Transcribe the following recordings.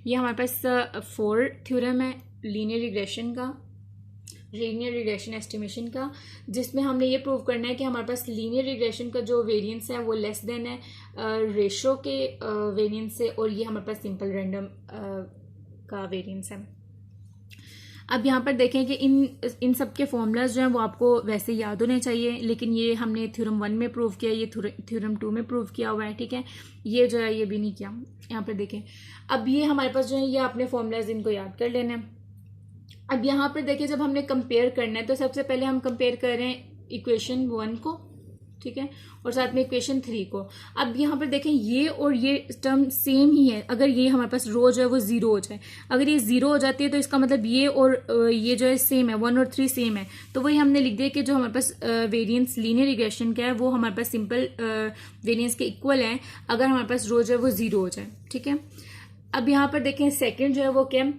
ये हमारे पास 4 थ्योरम है लीनियर रिग्रेशन एस्टिमेशन का, जिसमें हमने ये प्रूव करना है कि हमारे पास लीनियर रिग्रेशन का जो वेरिएंस है वो लेस देन है रेशो के वेरिएंस से, और ये हमारे पास सिंपल रैंडम का वेरिएंस है। अब यहाँ पर देखें कि इन सब के फॉर्मूलाज जो हैं वो आपको वैसे याद होने चाहिए, लेकिन ये हमने थ्योरम 1 में प्रूव किया, ये थ्योरम 2 में प्रूव किया हुआ है, ठीक है। ये जो है ये भी नहीं किया। यहाँ पर देखें, अब ये हमारे पास जो है ये आपने फॉर्मूलाज इनको याद कर लेना है। अब यहाँ पर देखिए जब हमने कंपेयर करना है तो सबसे पहले हम कंपेयर कर रहे हैं इक्वेशन 1 को, ठीक है, और साथ में इक्वेशन 3 को। अब यहाँ पर देखें ये और ये टर्म सेम ही है। अगर ये हमारे पास रो जो है वो 0 हो जाए, अगर ये 0 हो जाती है तो इसका मतलब ये और ये जो है सेम है, 1 और 3 सेम है, तो वही हमने लिख दिया कि जो हमारे पास वेरिएंस लीनियर रिग्रेशन का है वो हमारे पास सिंपल वेरिएंस के इक्वल है अगर हमारे पास रो जो है वो 0 हो जाए, ठीक है। अब यहाँ पर देखें सेकेंड जो है वो क्या,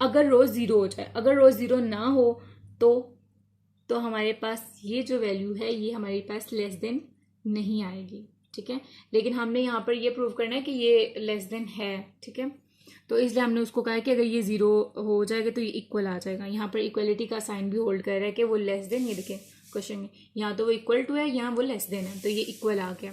अगर रो 0 हो जाए, अगर रो 0 ना हो तो हमारे पास ये जो वैल्यू है ये हमारे पास लेस देन नहीं आएगी, ठीक है। लेकिन हमने यहाँ पर ये प्रूव करना है कि ये लेस देन है, ठीक है। तो इसलिए हमने उसको कहा कि अगर ये 0 हो जाएगा तो ये इक्वल आ जाएगा। यहाँ पर इक्वलिटी का साइन भी होल्ड कर रहा है कि वो लेस देन, ये देखें क्वेश्चन में यहाँ तो वो इक्वल टू है, यहाँ वो लेस देन है, तो ये इक्वल आ गया।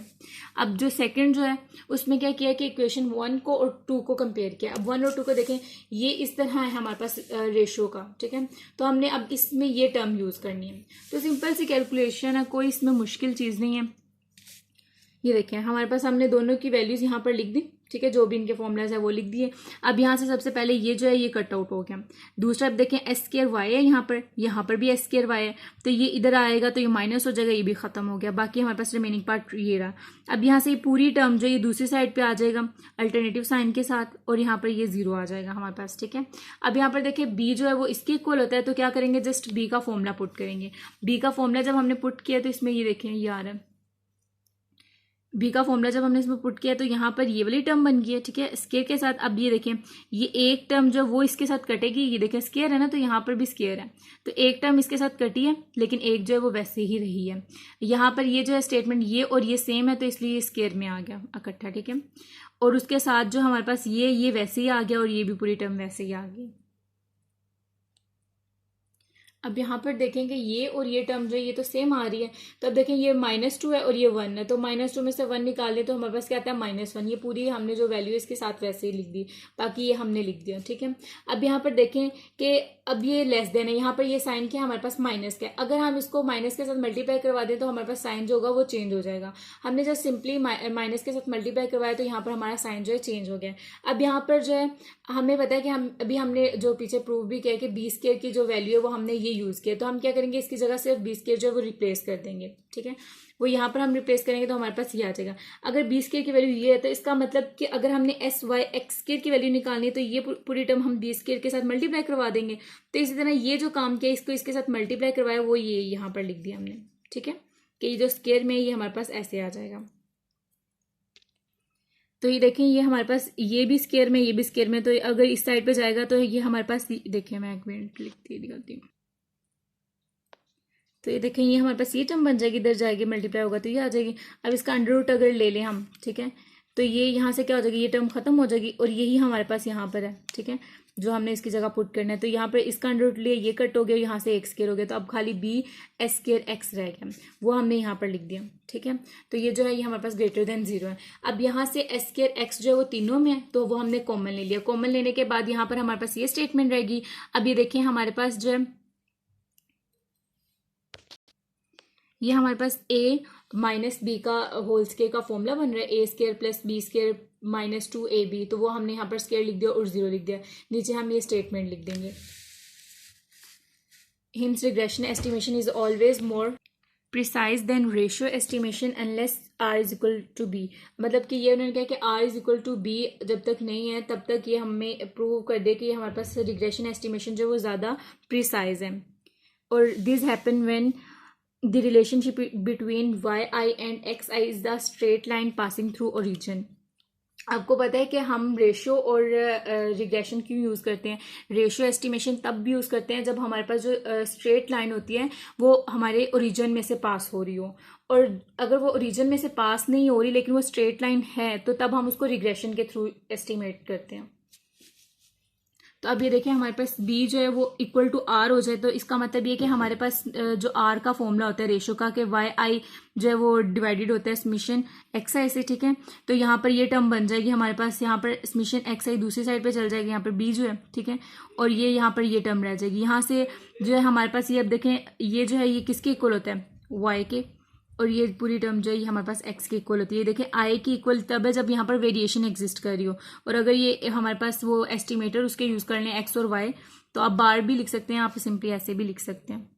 अब जो सेकंड जो है उसमें क्या किया कि इक्वेशन 1 को और 2 को कंपेयर किया। अब 1 और 2 को देखें, ये इस तरह है हमारे पास रेशो का, ठीक है। तो हमने अब इसमें ये टर्म यूज़ करनी है। तो सिंपल सी कैलकुलेशन है, कोई इसमें मुश्किल चीज़ नहीं है। ये देखें हमारे पास हमने दोनों की वैल्यूज यहाँ पर लिख दी, ठीक है, जो भी इनके फॉर्मूलाज है वो लिख दिए। अब यहाँ से सबसे पहले ये जो है ये कट आउट हो गया। दूसरा अब देखें s² y है, यहाँ पर भी s² y है, तो ये इधर आएगा तो ये माइनस हो जाएगा, ये भी खत्म हो गया। बाकी हमारे पास रिमेनिंग पार्ट ये रहा। अब यहाँ से ये पूरी टर्म जो ये दूसरी साइड पे आ जाएगा अल्टरनेटिव साइन के साथ, और यहाँ पर ये 0 आ जाएगा हमारे पास, ठीक है। अब यहाँ पर देखिए b जो है वो इसके इक्वल होता है, तो क्या करेंगे, जस्ट b का फॉर्मूला पुट करेंगे। b का फॉर्मूला जब हमने पुट किया तो इसमें ये देखें ये आ रहा है, b का फॉर्मूला जब हमने इसमें पुट किया तो यहाँ पर ये वाली टर्म बन गई है, ठीक है, स्केयर के साथ। अब ये देखें ये एक टर्म जो वो इसके साथ कटेगी, ये देखें स्केयर है ना, तो यहाँ पर भी स्केयर है, तो एक टर्म इसके साथ कटी है लेकिन एक जो है वो वैसे ही रही है। यहाँ पर ये जो है स्टेटमेंट ये और ये सेम है, तो इसलिए ये स्केयर में आ गया इकट्ठा, ठीक है। और उसके साथ जो हमारे पास ये वैसे ही आ गया, और ये भी पूरी टर्म वैसे ही आ गई। अब यहाँ पर देखेंगे ये और ये टर्म जो ये तो सेम आ रही है, तो अब देखें ये -2 है और ये 1 है, तो -2 में से 1 निकाल लें तो हमारे पास क्या आता है -1। ये पूरी हमने जो वैल्यू है इसके साथ वैसे ही लिख दी, बाकी ये हमने लिख दिया, ठीक है। अब यहाँ पर देखें कि अब ये लेस देन है, यहाँ पर ये साइन क्या है हमारे पास माइनस का है। अगर हम इसको माइनस के साथ मल्टीप्लाई करवा दें तो हमारे पास साइन जो होगा वो चेंज हो जाएगा। हमने जस्ट सिंपली माइनस के साथ मल्टीप्लाई करवाया तो यहाँ पर हमारा साइन जो है चेंज हो गया। अब यहाँ पर जो है हमें पता है कि हमने जो पीछे प्रूव भी किया कि b² की जो वैल्यू है वो हमने ये यूज किया, तो हम क्या करेंगे इसकी जगह सिर्फ b² जो है वो रिप्लेस कर देंगे, ठीक है। वो यहाँ पर हम रिप्लेस करेंगे तो हमारे पास ये आ जाएगा। अगर b² की वैल्यू ये है तो इसका मतलब कि अगर हमने sy(x² की वैल्यू निकालनी है तो ये पूरी टर्म हम b² के साथ मल्टीप्लाई करवा देंगे। तो इसी तरह ये जो काम किया इसको इसके साथ मल्टीप्लाई करवाया वो ये यहाँ पर लिख दिया हमने, ठीक है, कि ये जो स्क्वायर में ये हमारे पास ऐसे आ जाएगा। तो ये देखें ये हमारे पास ये भी स्क्वायर में ये भी स्क्वायर में, तो अगर इस साइड पे जाएगा तो ये हमारे पास देखें, मैं एक मिनट लिखती दिखाती हूँ। तो ये देखें ये हमारे पास ये टर्म बन जाएगी, इधर जाएगी मल्टीप्लाई होगा तो ये आ जाएगी। अब इसका अंडर रूट अगर ले लें हम, ठीक है, तो ये यहाँ से क्या हो जाएगी, ये टर्म खत्म हो जाएगी और यही हमारे पास यहाँ पर है, ठीक है, जो हमने इसकी जगह पुट करना है। तो यहाँ पर इसका अंडर रूट लिया, ये कट हो गया, यहाँ से x² हो गया, तो अब खाली b(s²x) रह गया, वो हमने यहाँ पर लिख दिया, ठीक है। तो ये जो है ये हमारे पास ग्रेटर देन 0 है। अब यहाँ से s²x जो है वो तीनों में है, तो वो हमने कॉमन ले लिया। कॉमन लेने के बाद यहाँ पर हमारे पास ये स्टेटमेंट रहेगी। अब ये देखें हमारे पास जो है ये हमारे पास a - b का होल स्क्वायर का फॉर्मूला बन रहा है, a² + b² - 2ab, तो वो हमने यहाँ पर स्क्वायर लिख दिया और 0 लिख दिया। नीचे हम ये स्टेटमेंट लिख देंगे, hence regression estimation is always more precise than ratio estimation unless r = b। मतलब कि ये उन्होंने कहा कि r = b जब तक नहीं है तब तक ये हमें प्रूव कर दे कि हमारे पास रिग्रेशन एस्टिमेशन जो वो ज़्यादा प्रिसाइज है। और this happen when the relationship between yi and xi is the straight line passing through origin। आपको पता है कि हम रेशो और रिग्रेशन क्यों यूज़ करते हैं। रेशो एस्टिमेशन तब भी यूज़ करते हैं जब हमारे पास जो स्ट्रेट लाइन होती है वो हमारे ओरिजिन में से पास हो रही हो, और अगर वो ओरिजिन में से पास नहीं हो रही लेकिन वो स्ट्रेट लाइन है तो तब हम उसको रिग्रेशन के थ्रू एस्टिमेट करते हैं। तो अब ये देखें हमारे पास b जो है वो इक्वल टू r हो जाए, तो इसका मतलब ये कि हमारे पास जो r का फॉर्मूला होता है रेशो का, कि वाई आई जो है वो डिवाइडेड होता है समीशन एक्स आई से, ठीक है। तो यहाँ पर ये टर्म बन जाएगी हमारे पास, यहाँ पर समीशन एक्स आई दूसरी साइड पे चल जाएगी, यहाँ पर b जो है, ठीक है। और ये यहाँ पर ये टर्म रह जाएगी। यहाँ से जो है हमारे पास ये, अब देखें ये जो है ये किसके इक्वल होता है, y के, और ये पूरी टर्म जो है ये हमारे पास x की इक्वल होती है। देखिए आई की इक्वल तब है जब यहाँ पर वेरिएशन एग्जिस्ट कर रही हो, और अगर ये हमारे पास वो एस्टिमेटर उसके यूज़ कर लें x और y, तो आप बार भी लिख सकते हैं, आप सिंपली ऐसे भी लिख सकते हैं।